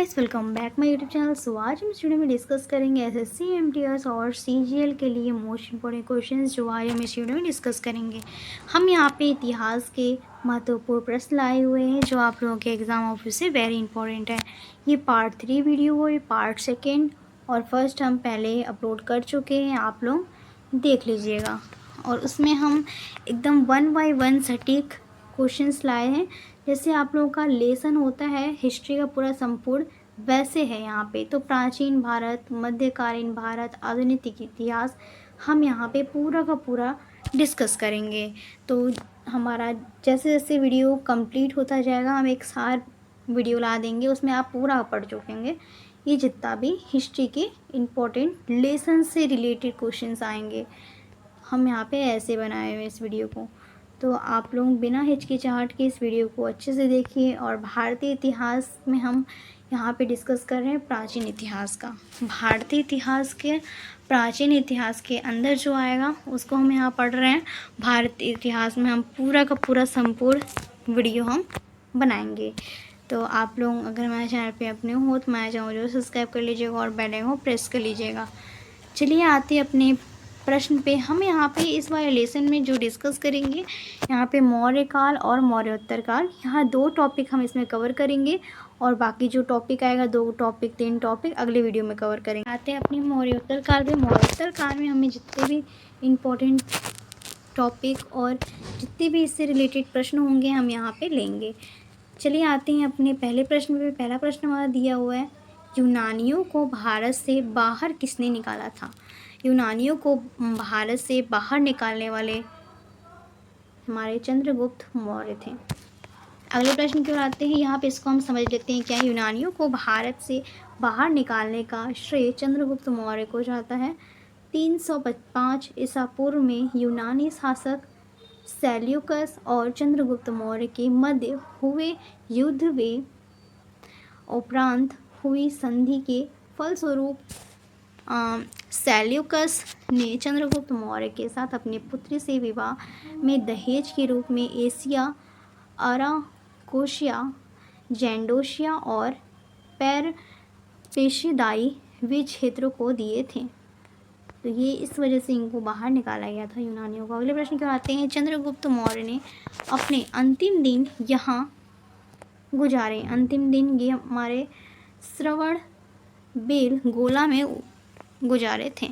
Guys, welcome back my YouTube channel. So आज हम इस वीडियो में डिस्कस करेंगे एसएससी एमटीएस और सीजीएल के लिए मोस्ट इंपॉर्टेंट क्वेश्चंस जो आज हम इस वीडियो में डिस्कस करेंगे। हम यहाँ पे इतिहास के महत्वपूर्ण प्रश्न लाए हुए हैं जो आप लोगों के एग्जाम ऑफिस से वेरी इंपॉर्टेंट है। ये पार्ट 3 वीडियो हो, ये पार्ट 2 और फर्स्ट हम पहले अपलोड कर चुके हैं, आप लोग देख लीजिएगा। और उसमें हम एकदम 1 बाय 1 सटीक क्वेश्चंस लाए हैं। जैसे आप लोगों का लेसन होता है हिस्ट्री का पूरा संपूर्ण, वैसे है यहाँ पे। तो प्राचीन भारत, मध्यकालीन भारत, आधुनिक इतिहास हम यहाँ पे पूरा का पूरा डिस्कस करेंगे। तो हमारा जैसे जैसे वीडियो कंप्लीट होता जाएगा हम एक साथ वीडियो ला देंगे, उसमें आप पूरा पढ़ चुकेंगे। ये जितना भी हिस्ट्री के इम्पोर्टेंट लेसन से रिलेटेड क्वेश्चंस आएंगे हम यहाँ पे ऐसे बनाए हुए इस वीडियो को। तो आप लोग बिना हिचकिचाहट के इस वीडियो को अच्छे से देखिए। और भारतीय इतिहास में हम यहाँ पे डिस्कस कर रहे हैं प्राचीन इतिहास का। भारतीय इतिहास के प्राचीन इतिहास के अंदर जो आएगा उसको हम यहाँ पढ़ रहे हैं। भारतीय इतिहास में हम पूरा का पूरा संपूर्ण वीडियो हम बनाएंगे। तो आप लोग अगर हमारे चैनल पे अपने हो तो मैं चाहूँ जो सब्सक्राइब कर लीजिएगा और बेल आइकन को प्रेस कर लीजिएगा। चलिए आते अपने प्रश्न पे। हम यहाँ पे इस वाले लेसन में जो डिस्कस करेंगे यहाँ पे मौर्य काल और मौर्योत्तर काल, यहाँ 2 टॉपिक हम इसमें कवर करेंगे। और बाकी जो टॉपिक आएगा 2 टॉपिक 3 टॉपिक अगले वीडियो में कवर करेंगे। आते हैं अपनी मौर्योत्तर काल पे। मौर्योत्तर काल में हमें जितने भी इम्पोर्टेंट टॉपिक और जितने भी इससे रिलेटेड प्रश्न होंगे हम यहाँ पे लेंगे। चलिए आते हैं अपने पहले प्रश्न पे। पहला प्रश्न हमारा दिया हुआ है, यूनानियों को भारत से बाहर किसने निकाला था? यूनानियों को भारत से बाहर निकालने वाले हमारे चंद्रगुप्त मौर्य थे। अगले प्रश्न की ओर आते हैं। यहाँ पे इसको हम समझ लेते हैं क्या। यूनानियों को भारत से बाहर निकालने का श्रेय चंद्रगुप्त मौर्य को जाता है। 305 ईसा पूर्व में यूनानी शासक सेल्यूकस और चंद्रगुप्त मौर्य के मध्य हुए युद्ध वे उपरांत हुई संधि के फलस्वरूप सेल्यूकस ने चंद्रगुप्त मौर्य के साथ अपनी पुत्री से विवाह में दहेज के रूप में एशिया, अराकोशिया, जैंडोशिया और पेशिदाई वे क्षेत्रों को दिए थे। तो ये इस वजह से इनको बाहर निकाला गया था यूनानियों को। अगले प्रश्न की ओर आते हैं। चंद्रगुप्त मौर्य ने अपने अंतिम दिन यहाँ गुजारे। अंतिम दिन ये हमारे श्रवण बेल गोला में गुजारे थे।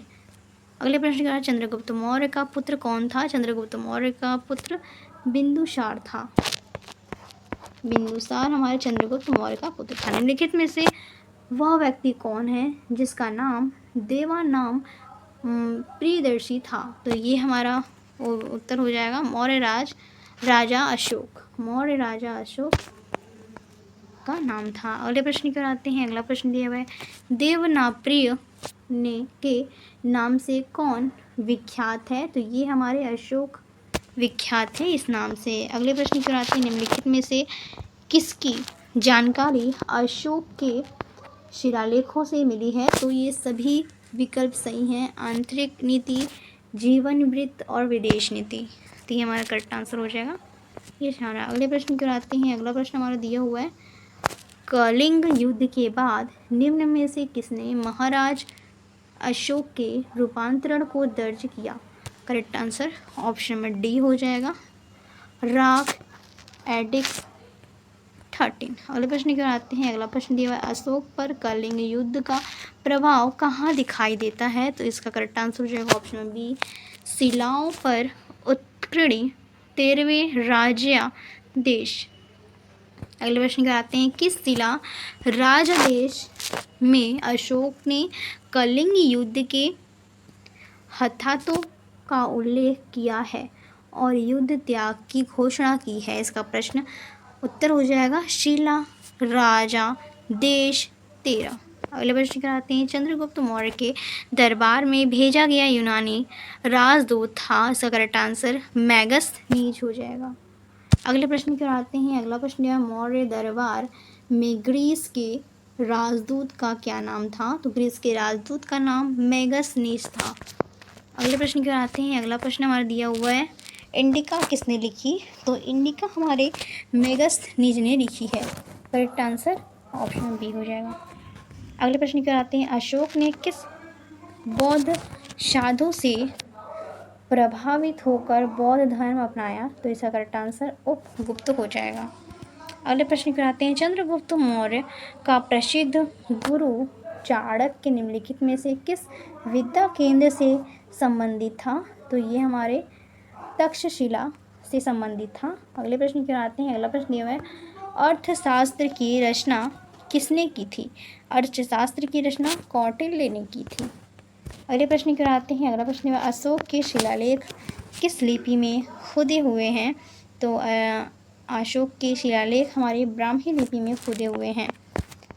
अगले प्रश्न का चंद्रगुप्त मौर्य का पुत्र कौन था? चंद्रगुप्त मौर्य का पुत्र बिंदुसार था। बिंदुसार हमारे चंद्रगुप्त मौर्य का पुत्र था। निम्नलिखित में से वह व्यक्ति कौन है जिसका नाम देवानाम प्रियदर्शी था? तो ये हमारा उत्तर हो जाएगा मौर्य राजा अशोक। मौर्य राजा अशोक का नाम था। अगले प्रश्न की ओर आते हैं। अगला प्रश्न दिया हुआ है, देवनाप्रिय ने के नाम से कौन विख्यात है? तो ये हमारे अशोक विख्यात है इस नाम से। अगले प्रश्न की ओर आते हैं। निम्नलिखित में से किसकी जानकारी अशोक के शिलालेखों से मिली है? तो ये सभी विकल्प सही हैं। आंतरिक नीति, जीवन वृत्त और विदेश नीति। तो ये हमारा करेक्ट आंसर हो जाएगा ये सारा। अगले प्रश्न की ओर आते हैं। अगला प्रश्न हमारा दिया हुआ है, कलिंग युद्ध के बाद निम्न में से किसने महाराज अशोक के रूपांतरण को दर्ज किया? करेक्ट आंसर ऑप्शन में डी हो जाएगा, राग एडिक्स 13। अगले प्रश्न की ओर आते हैं। अगला प्रश्न दिया हुआ है, अशोक पर कलिंग युद्ध का प्रभाव कहाँ दिखाई देता है? तो इसका करेक्ट आंसर हो जाएगा ऑप्शन में बी, शिलाओं पर उत्कीर्ण 13वें राज्यादेश। अगले प्रश्न क्या आते हैं, किस शिला राज्यादेश में अशोक ने कलिंग युद्ध के हथातों का उल्लेख किया है और युद्ध त्याग की घोषणा की है? इसका प्रश्न उत्तर हो जाएगा शिला राज्यादेश 13। अगले प्रश्न क्या आते हैं, चंद्रगुप्त मौर्य के दरबार में भेजा गया यूनानी राजदूत था? इसका करेक्ट आंसर मैगस्थनीज हो जाएगा। अगले प्रश्न की ओर आते हैं। अगला प्रश्न है, मौर्य दरबार में ग्रीस के राजदूत का क्या नाम था? तो ग्रीस के राजदूत का नाम मैगस्थनीज था। अगले प्रश्न की ओर आते हैं। अगला प्रश्न हमारा दिया हुआ है, इंडिका किसने लिखी? तो इंडिका हमारे मैगस्थनीज ने लिखी है। करेक्ट आंसर ऑप्शन बी हो जाएगा। अगले प्रश्न की ओर आते हैं। अशोक ने किस बौद्ध साधु से प्रभावित होकर बौद्ध धर्म अपनाया? तो इसका करेक्ट आंसर उपगुप्त हो जाएगा। अगले प्रश्न पर आते हैं। चंद्रगुप्त मौर्य का प्रसिद्ध गुरु चाणक्य निम्नलिखित में से किस विद्या केंद्र से संबंधित था? तो ये हमारे तक्षशिला से संबंधित था। अगले प्रश्न की ओर आते हैं। अगला प्रश्न दिया हुआ है। अर्थशास्त्र की रचना किसने की थी? अर्थशास्त्र की रचना कौटिल्य ने की थी। अगले प्रश्न की ओर आते हैं। अगला प्रश्न है। अशोक के शिलालेख किस लिपि में खुदे हुए हैं? तो अशोक के शिलालेख हमारी ब्राह्मी लिपि में खुदे हुए हैं।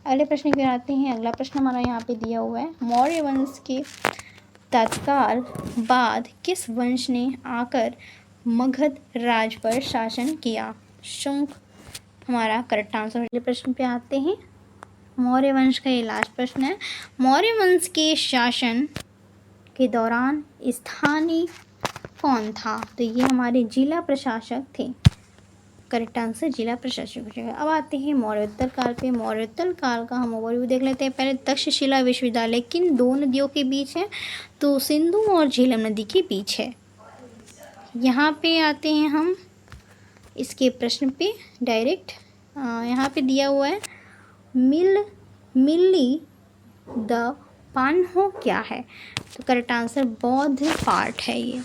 अगले प्रश्न की ओर आते हैं। अगला प्रश्न हमारा यहाँ पे दिया हुआ है। मौर्य वंश के तत्काल बाद किस वंश ने आकर मगध राज पर शासन किया? शुंग हमारा करेक्ट आंसर। अगले प्रश्न पे आते हैं। मौर्य वंश का ये लास्ट प्रश्न है। मौर्य वंश के शासन के दौरान स्थानीय कौन था? तो ये हमारे जिला प्रशासक थे। करेक्ट आंसर जिला प्रशासक हो जाएगा। अब आते हैं मौर्योत्तर काल पे। मौर्योत्तर काल का हम ओवरव्यू देख लेते हैं। पहले तक्षशिला विश्वविद्यालय किन दो नदियों के बीच है? तो सिंधु और झेलम नदी के बीच है। यहाँ पे आते हैं हम इसके प्रश्न पे डायरेक्ट। यहाँ पे दिया हुआ है मिल्ली द पान्हो क्या है? तो करेक्ट आंसर बौद्ध पाठ है ये।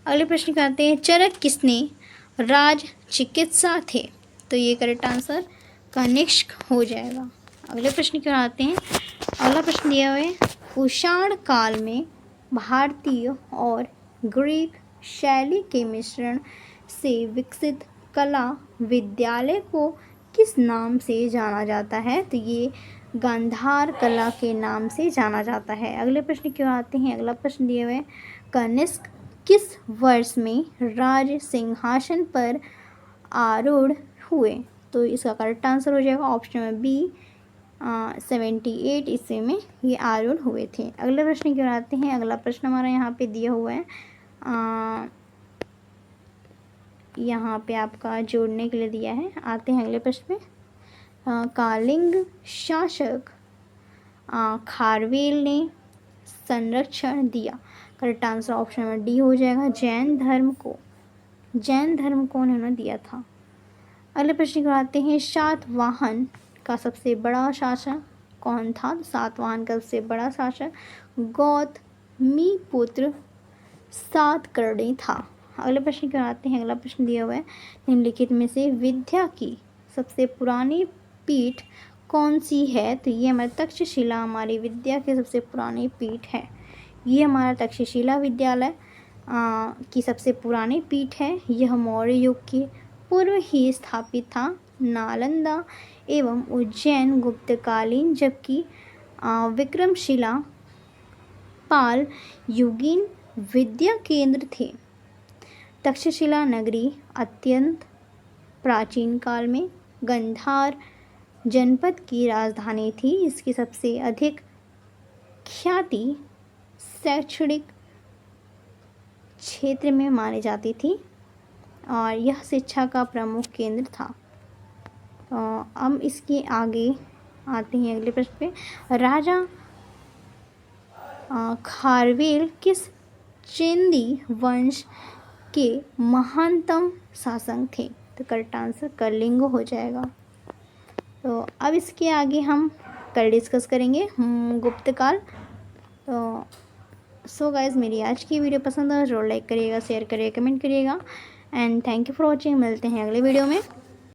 अगले प्रश्न का आते हैं। चरक किसने राज चिकित्सा थे? तो ये करेक्ट आंसर कनिष्क हो जाएगा। अगले प्रश्न की ओर आते हैं। अगला प्रश्न दिया हुआ है। कुषाण काल में भारतीय और ग्रीक शैली के मिश्रण से विकसित कला विद्यालय को किस नाम से जाना जाता है? तो ये गांधार कला के नाम से जाना जाता है। अगले प्रश्न की ओर आते हैं। अगला प्रश्न दिए हुए। कनिष्क किस वर्ष में राज सिंहासन पर आरूढ़ हुए? तो इसका करेक्ट आंसर हो जाएगा ऑप्शन में बी 78 ईस्वी में ये आरूढ़ हुए थे। अगले प्रश्न की ओर आते हैं। अगला प्रश्न हमारा यहाँ पे दिया हुआ है। यहाँ पे आपका जोड़ने के लिए दिया है। आते हैं अगले प्रश्न में। कालिंग शासक खारवेल ने संरक्षण दिया। करेक्ट आंसर ऑप्शन में डी हो जाएगा। जैन धर्म को उन्होंने दिया था। अगले प्रश्न को आते हैं। सातवाहन का सबसे बड़ा शासक कौन था? सातवाहन का सबसे बड़ा शासक गौतमीपुत्र सातकर्णी था। अगले प्रश्न की ओर आते हैं। अगला प्रश्न दिया हुआ है। निम्नलिखित में से विद्या की सबसे पुरानी पीठ कौन सी है? तो ये हमारे तक्षशिला हमारी विद्या की सबसे पुरानी पीठ है। ये हमारा तक्षशिला विद्यालय की सबसे पुरानी पीठ है। यह मौर्य युग के पूर्व ही स्थापित था। नालंदा एवं उज्जैन गुप्तकालीन, जबकि विक्रमशिला पाल युगीन विद्या केंद्र थे। तक्षशिला नगरी अत्यंत प्राचीन काल में गांधार जनपद की राजधानी थी। इसकी सबसे अधिक ख्याति शैक्षणिक क्षेत्र में मानी जाती थी और यह शिक्षा का प्रमुख केंद्र था। हम इसके आगे आते हैं अगले प्रश्न पे। राजा खारवेल किस चेंदी वंश के महानतम शासक थे? तो करेक्ट आंसर कलिंग हो जाएगा। तो अब इसके आगे हम कल डिस्कस करेंगे गुप्त काल। तो सो गाइज़, मेरी आज की वीडियो पसंद है जरूर लाइक करिएगा, शेयर करिएगा, कमेंट करिएगा and thank you for watching. मिलते हैं अगले वीडियो में।